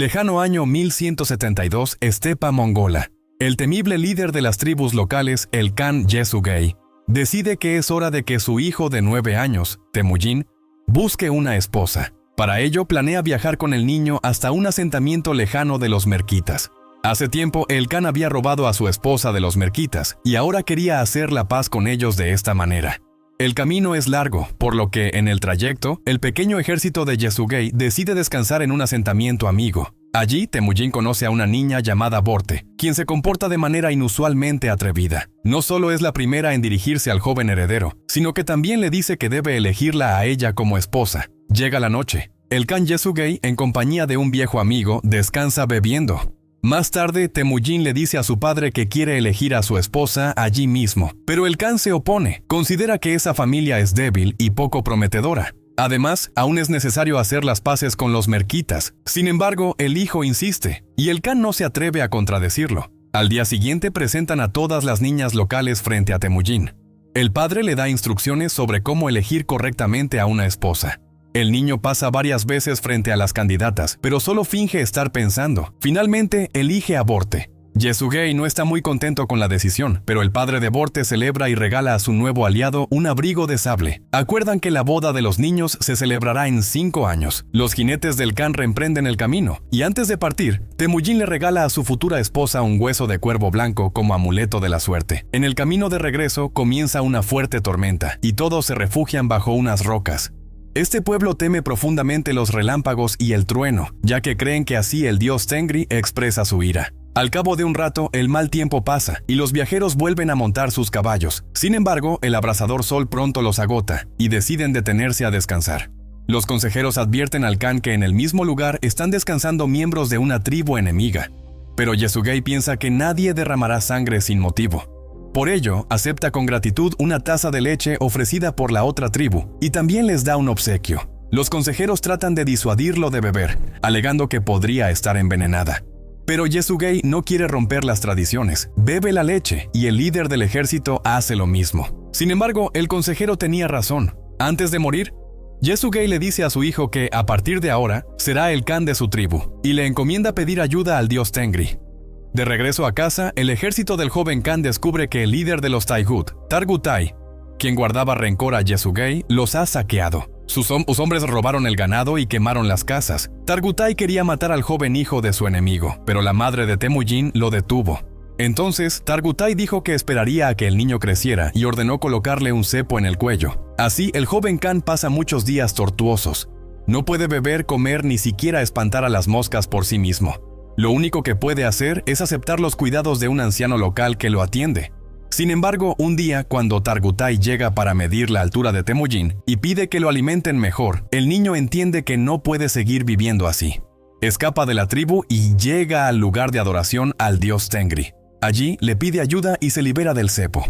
Lejano año 1172, estepa mongola. El temible líder de las tribus locales, el Khan Yesugei, decide que es hora de que su hijo de 9 años, Temujin, busque una esposa. Para ello planea viajar con el niño hasta un asentamiento lejano de los merquitas. Hace tiempo el Khan había robado a su esposa de los merquitas y ahora quería hacer la paz con ellos de esta manera. El camino es largo, por lo que en el trayecto, el pequeño ejército de Yesugei decide descansar en un asentamiento amigo. Allí, Temujin conoce a una niña llamada Borte, quien se comporta de manera inusualmente atrevida. No solo es la primera en dirigirse al joven heredero, sino que también le dice que debe elegirla a ella como esposa. Llega la noche. El Khan Yesugei, en compañía de un viejo amigo, descansa bebiendo. Más tarde, Temujin le dice a su padre que quiere elegir a su esposa allí mismo, pero el Khan se opone. Considera que esa familia es débil y poco prometedora. Además, aún es necesario hacer las paces con los merquitas. Sin embargo, el hijo insiste, y el Khan no se atreve a contradecirlo. Al día siguiente presentan a todas las niñas locales frente a Temujin. El padre le da instrucciones sobre cómo elegir correctamente a una esposa. El niño pasa varias veces frente a las candidatas, pero solo finge estar pensando. Finalmente, elige a Borte. Yesugei no está muy contento con la decisión, pero el padre de Borte celebra y regala a su nuevo aliado un abrigo de sable. Acuerdan que la boda de los niños se celebrará en 5 años. Los jinetes del Khan reemprenden el camino, y antes de partir, Temujin le regala a su futura esposa un hueso de cuervo blanco como amuleto de la suerte. En el camino de regreso comienza una fuerte tormenta, y todos se refugian bajo unas rocas. Este pueblo teme profundamente los relámpagos y el trueno, ya que creen que así el dios Tengri expresa su ira. Al cabo de un rato, el mal tiempo pasa y los viajeros vuelven a montar sus caballos. Sin embargo, el abrasador sol pronto los agota y deciden detenerse a descansar. Los consejeros advierten al Khan que en el mismo lugar están descansando miembros de una tribu enemiga. Pero Yesugei piensa que nadie derramará sangre sin motivo. Por ello, acepta con gratitud una taza de leche ofrecida por la otra tribu y también les da un obsequio. Los consejeros tratan de disuadirlo de beber, alegando que podría estar envenenada. Pero Yesugei no quiere romper las tradiciones, bebe la leche y el líder del ejército hace lo mismo. Sin embargo, el consejero tenía razón. Antes de morir, Yesugei le dice a su hijo que, a partir de ahora, será el Khan de su tribu y le encomienda pedir ayuda al dios Tengri. De regreso a casa, el ejército del joven Khan descubre que el líder de los Taihut, Targutai, quien guardaba rencor a Yesugei, los ha saqueado. Sus hombres robaron el ganado y quemaron las casas. Targutai quería matar al joven hijo de su enemigo, pero la madre de Temujin lo detuvo. Entonces, Targutai dijo que esperaría a que el niño creciera y ordenó colocarle un cepo en el cuello. Así, el joven Khan pasa muchos días tortuosos. No puede beber, comer ni siquiera espantar a las moscas por sí mismo. Lo único que puede hacer es aceptar los cuidados de un anciano local que lo atiende. Sin embargo, un día, cuando Targutai llega para medir la altura de Temujin y pide que lo alimenten mejor, el niño entiende que no puede seguir viviendo así. Escapa de la tribu y llega al lugar de adoración al dios Tengri. Allí le pide ayuda y se libera del cepo.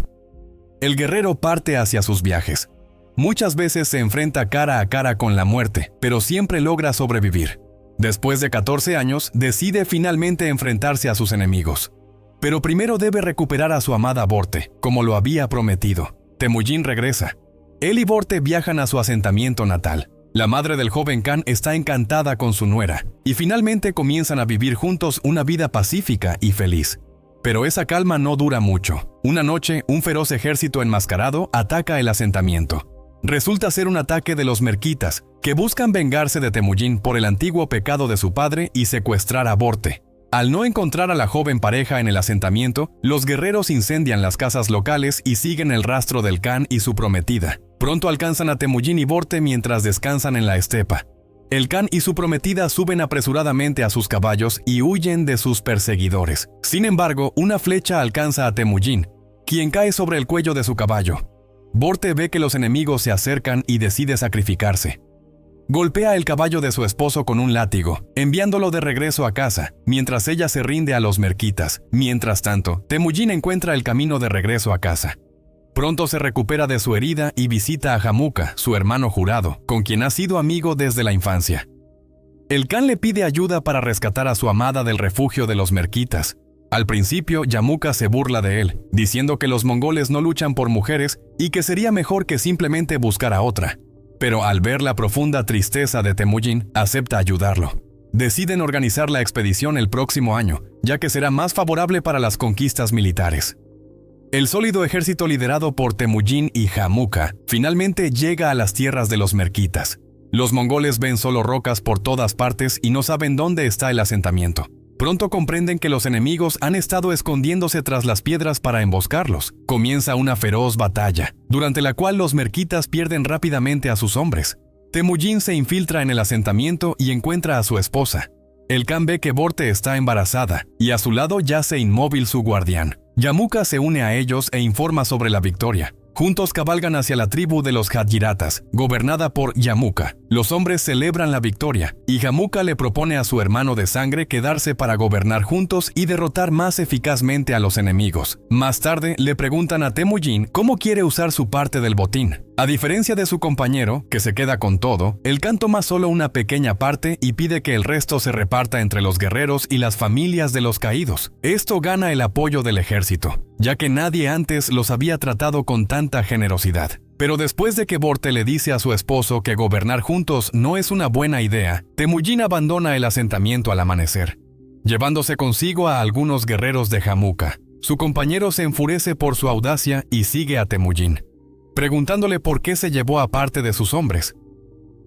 El guerrero parte hacia sus viajes. Muchas veces se enfrenta cara a cara con la muerte, pero siempre logra sobrevivir. Después de 14 años, decide finalmente enfrentarse a sus enemigos. Pero primero debe recuperar a su amada Borte, como lo había prometido. Temujin regresa. Él y Borte viajan a su asentamiento natal. La madre del joven Khan está encantada con su nuera, y finalmente comienzan a vivir juntos una vida pacífica y feliz. Pero esa calma no dura mucho. Una noche, un feroz ejército enmascarado ataca el asentamiento. Resulta ser un ataque de los merquitas, que buscan vengarse de Temujin por el antiguo pecado de su padre y secuestrar a Borte. Al no encontrar a la joven pareja en el asentamiento, los guerreros incendian las casas locales y siguen el rastro del Khan y su prometida. Pronto alcanzan a Temujin y Borte mientras descansan en la estepa. El Khan y su prometida suben apresuradamente a sus caballos y huyen de sus perseguidores. Sin embargo, una flecha alcanza a Temujin, quien cae sobre el cuello de su caballo. Borte ve que los enemigos se acercan y decide sacrificarse. Golpea el caballo de su esposo con un látigo, enviándolo de regreso a casa, mientras ella se rinde a los merquitas. Mientras tanto, Temujin encuentra el camino de regreso a casa. Pronto se recupera de su herida y visita a Jamuka, su hermano jurado, con quien ha sido amigo desde la infancia. El Khan le pide ayuda para rescatar a su amada del refugio de los merquitas. Al principio, Jamuka se burla de él, diciendo que los mongoles no luchan por mujeres y que sería mejor que simplemente buscara otra. Pero al ver la profunda tristeza de Temujin, acepta ayudarlo. deciden organizar la expedición el próximo año, ya que será más favorable para las conquistas militares. El sólido ejército liderado por Temujin y Jamuka finalmente llega a las tierras de los merquitas. Los mongoles ven solo rocas por todas partes y no saben dónde está el asentamiento. Pronto comprenden que los enemigos han estado escondiéndose tras las piedras para emboscarlos. Comienza una feroz batalla, durante la cual los merquitas pierden rápidamente a sus hombres. Temujin se infiltra en el asentamiento y encuentra a su esposa. El Khan ve que Borte está embarazada y a su lado yace inmóvil su guardián. Jamuka se une a ellos e informa sobre la victoria. Juntos cabalgan hacia la tribu de los Hadjiratas, gobernada por Jamuka. Los hombres celebran la victoria, y Jamuka le propone a su hermano de sangre quedarse para gobernar juntos y derrotar más eficazmente a los enemigos. Más tarde, le preguntan a Temujin cómo quiere usar su parte del botín. A diferencia de su compañero, que se queda con todo, el Khan toma solo una pequeña parte y pide que el resto se reparta entre los guerreros y las familias de los caídos. Esto gana el apoyo del ejército, ya que nadie antes los había tratado con tanta generosidad. Pero después de que Borte le dice a su esposo que gobernar juntos no es una buena idea, Temujin abandona el asentamiento al amanecer, llevándose consigo a algunos guerreros de Jamuka. Su compañero se enfurece por su audacia y sigue a Temujin, preguntándole por qué se llevó a parte de sus hombres.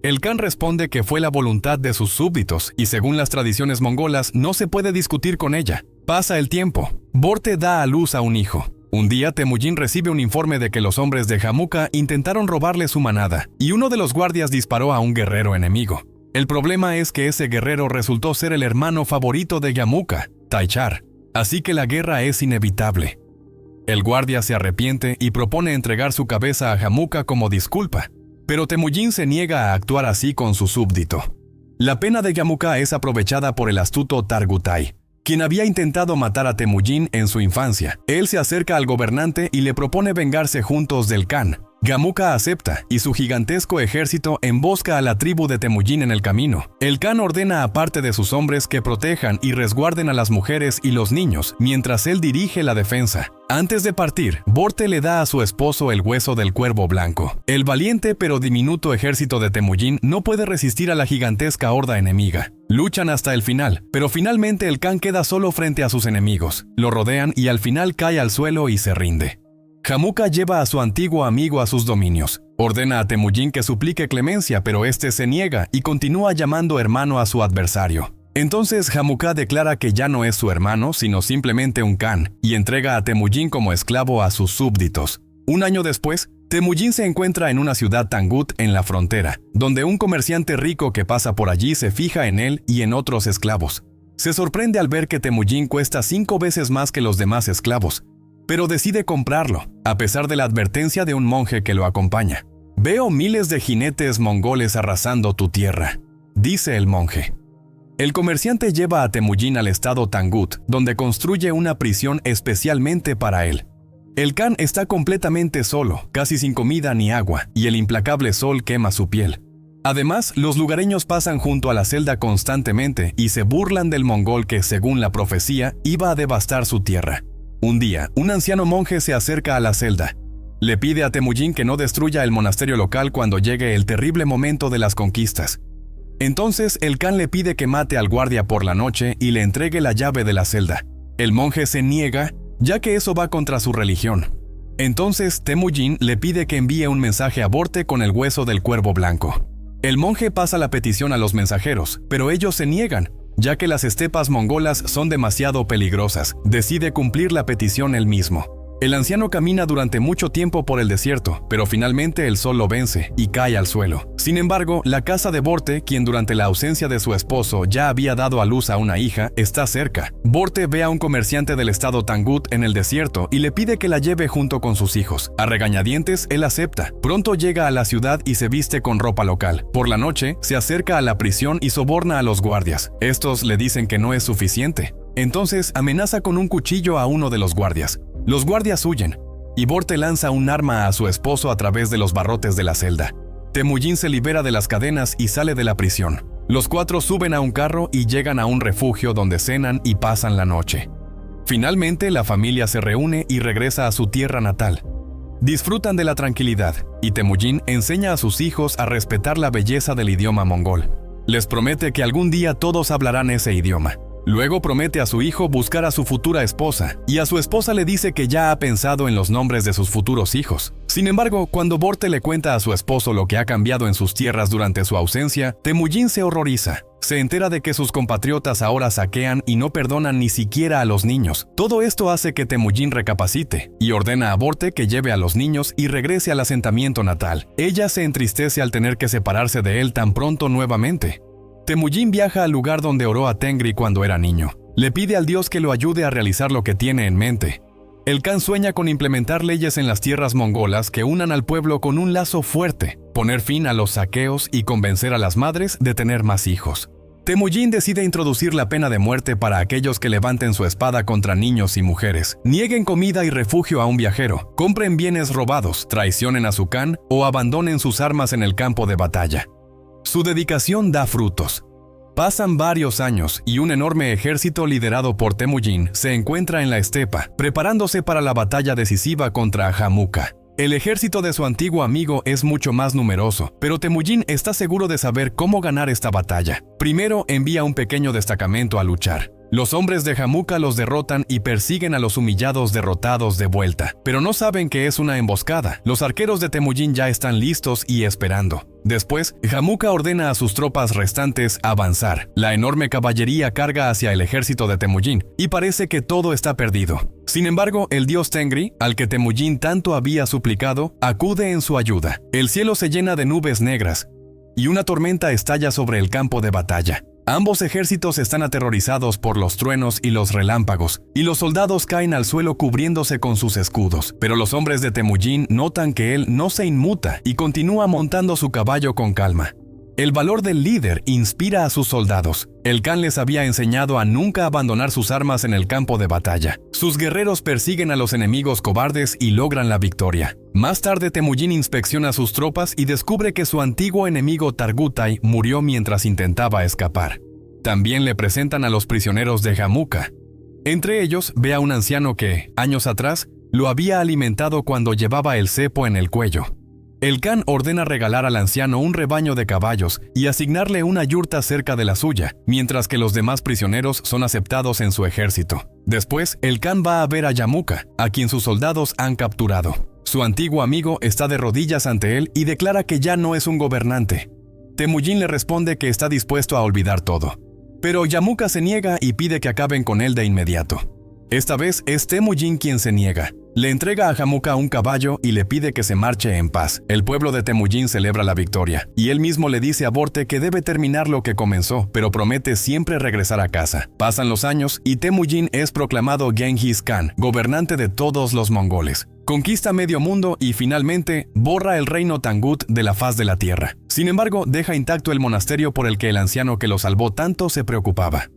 El Khan responde que fue la voluntad de sus súbditos y según las tradiciones mongolas no se puede discutir con ella. Pasa el tiempo. Borte da a luz a un hijo. Un día Temujin recibe un informe de que los hombres de Jamuka intentaron robarle su manada y uno de los guardias disparó a un guerrero enemigo. El problema es que ese guerrero resultó ser el hermano favorito de Jamuka, Taichar, así que la guerra es inevitable. El guardia se arrepiente y propone entregar su cabeza a Jamuka como disculpa, pero Temujin se niega a actuar así con su súbdito. La pena de Jamuka es aprovechada por el astuto Targutai, quien había intentado matar a Temujin en su infancia. Él se acerca al gobernante y le propone vengarse juntos del Khan. Jamuka acepta y su gigantesco ejército embosca a la tribu de Temujin en el camino. El Khan ordena a parte de sus hombres que protejan y resguarden a las mujeres y los niños, mientras él dirige la defensa. Antes de partir, Borte le da a su esposo el hueso del cuervo blanco. El valiente pero diminuto ejército de Temujin no puede resistir a la gigantesca horda enemiga. Luchan hasta el final, pero finalmente el Khan queda solo frente a sus enemigos. Lo rodean y al final cae al suelo y se rinde. Jamuka lleva a su antiguo amigo a sus dominios. Ordena a Temujin que suplique clemencia, pero este se niega y continúa llamando hermano a su adversario. Entonces Jamuka declara que ya no es su hermano, sino simplemente un Khan, y entrega a Temujin como esclavo a sus súbditos. Un año después, Temujin se encuentra en una ciudad Tangut en la frontera, donde un comerciante rico que pasa por allí se fija en él y en otros esclavos. Se sorprende al ver que Temujin cuesta 5 veces más que los demás esclavos, pero decide comprarlo, a pesar de la advertencia de un monje que lo acompaña. «Veo miles de jinetes mongoles arrasando tu tierra», dice el monje. El comerciante lleva a Temujin al estado Tangut, donde construye una prisión especialmente para él. El Khan está completamente solo, casi sin comida ni agua, y el implacable sol quema su piel. Además, los lugareños pasan junto a la celda constantemente y se burlan del mongol que, según la profecía, iba a devastar su tierra. Un día, un anciano monje se acerca a la celda. Le pide a Temujin que no destruya el monasterio local cuando llegue el terrible momento de las conquistas. Entonces, el Khan le pide que mate al guardia por la noche y le entregue la llave de la celda. El monje se niega, ya que eso va contra su religión. Entonces, Temujin le pide que envíe un mensaje a Borte con el hueso del cuervo blanco. El monje pasa la petición a los mensajeros, pero ellos se niegan, ya que las estepas mongolas son demasiado peligrosas. Decide cumplir la petición él mismo. El anciano camina durante mucho tiempo por el desierto, pero finalmente el sol lo vence y cae al suelo. Sin embargo, la casa de Borte, quien durante la ausencia de su esposo ya había dado a luz a una hija, está cerca. Borte ve a un comerciante del estado Tangut en el desierto y le pide que la lleve junto con sus hijos. A regañadientes, él acepta. Pronto llega a la ciudad y se viste con ropa local. Por la noche, se acerca a la prisión y soborna a los guardias. Estos le dicen que no es suficiente. Entonces amenaza con un cuchillo a uno de los guardias. Los guardias huyen, y Borte lanza un arma a su esposo a través de los barrotes de la celda. Temujin se libera de las cadenas y sale de la prisión. Los 4 suben a un carro y llegan a un refugio donde cenan y pasan la noche. Finalmente, la familia se reúne y regresa a su tierra natal. Disfrutan de la tranquilidad, y Temujin enseña a sus hijos a respetar la belleza del idioma mongol. Les promete que algún día todos hablarán ese idioma. Luego promete a su hijo buscar a su futura esposa, y a su esposa le dice que ya ha pensado en los nombres de sus futuros hijos. Sin embargo, cuando Borte le cuenta a su esposo lo que ha cambiado en sus tierras durante su ausencia, Temujin se horroriza. Se entera de que sus compatriotas ahora saquean y no perdonan ni siquiera a los niños. Todo esto hace que Temujin recapacite y ordena a Borte que lleve a los niños y regrese al asentamiento natal. Ella se entristece al tener que separarse de él tan pronto nuevamente. Temujin viaja al lugar donde oró a Tengri cuando era niño. Le pide al dios que lo ayude a realizar lo que tiene en mente. El Khan sueña con implementar leyes en las tierras mongolas que unan al pueblo con un lazo fuerte, poner fin a los saqueos y convencer a las madres de tener más hijos. Temujin decide introducir la pena de muerte para aquellos que levanten su espada contra niños y mujeres, nieguen comida y refugio a un viajero, compren bienes robados, traicionen a su Khan o abandonen sus armas en el campo de batalla. Su dedicación da frutos. Pasan varios años y un enorme ejército liderado por Temujin se encuentra en la estepa, preparándose para la batalla decisiva contra Jamuka. El ejército de su antiguo amigo es mucho más numeroso, pero Temujin está seguro de saber cómo ganar esta batalla. Primero envía un pequeño destacamento a luchar. Los hombres de Jamuka los derrotan y persiguen a los humillados derrotados de vuelta, pero no saben que es una emboscada. Los arqueros de Temujin ya están listos y esperando. Después, Jamuka ordena a sus tropas restantes avanzar. La enorme caballería carga hacia el ejército de Temujin y parece que todo está perdido. Sin embargo, el dios Tengri, al que Temujin tanto había suplicado, acude en su ayuda. El cielo se llena de nubes negras y una tormenta estalla sobre el campo de batalla. Ambos ejércitos están aterrorizados por los truenos y los relámpagos, y los soldados caen al suelo cubriéndose con sus escudos. Pero los hombres de Temujin notan que él no se inmuta y continúa montando su caballo con calma. El valor del líder inspira a sus soldados. El Khan les había enseñado a nunca abandonar sus armas en el campo de batalla. Sus guerreros persiguen a los enemigos cobardes y logran la victoria. Más tarde, Temujin inspecciona sus tropas y descubre que su antiguo enemigo Targutai murió mientras intentaba escapar. También le presentan a los prisioneros de Jamuka. Entre ellos, ve a un anciano que, años atrás, lo había alimentado cuando llevaba el cepo en el cuello. El Khan ordena regalar al anciano un rebaño de caballos y asignarle una yurta cerca de la suya, mientras que los demás prisioneros son aceptados en su ejército. Después, el Khan va a ver a Jamuka, a quien sus soldados han capturado. Su antiguo amigo está de rodillas ante él y declara que ya no es un gobernante. Temujin le responde que está dispuesto a olvidar todo. Pero Jamuka se niega y pide que acaben con él de inmediato. Esta vez es Temujin quien se niega. Le entrega a Jamuka un caballo y le pide que se marche en paz. El pueblo de Temujin celebra la victoria, y él mismo le dice a Borte que debe terminar lo que comenzó, pero promete siempre regresar a casa. Pasan los años y Temujin es proclamado Genghis Khan, gobernante de todos los mongoles. Conquista medio mundo y finalmente borra el reino Tangut de la faz de la tierra. Sin embargo, deja intacto el monasterio por el que el anciano que lo salvó tanto se preocupaba.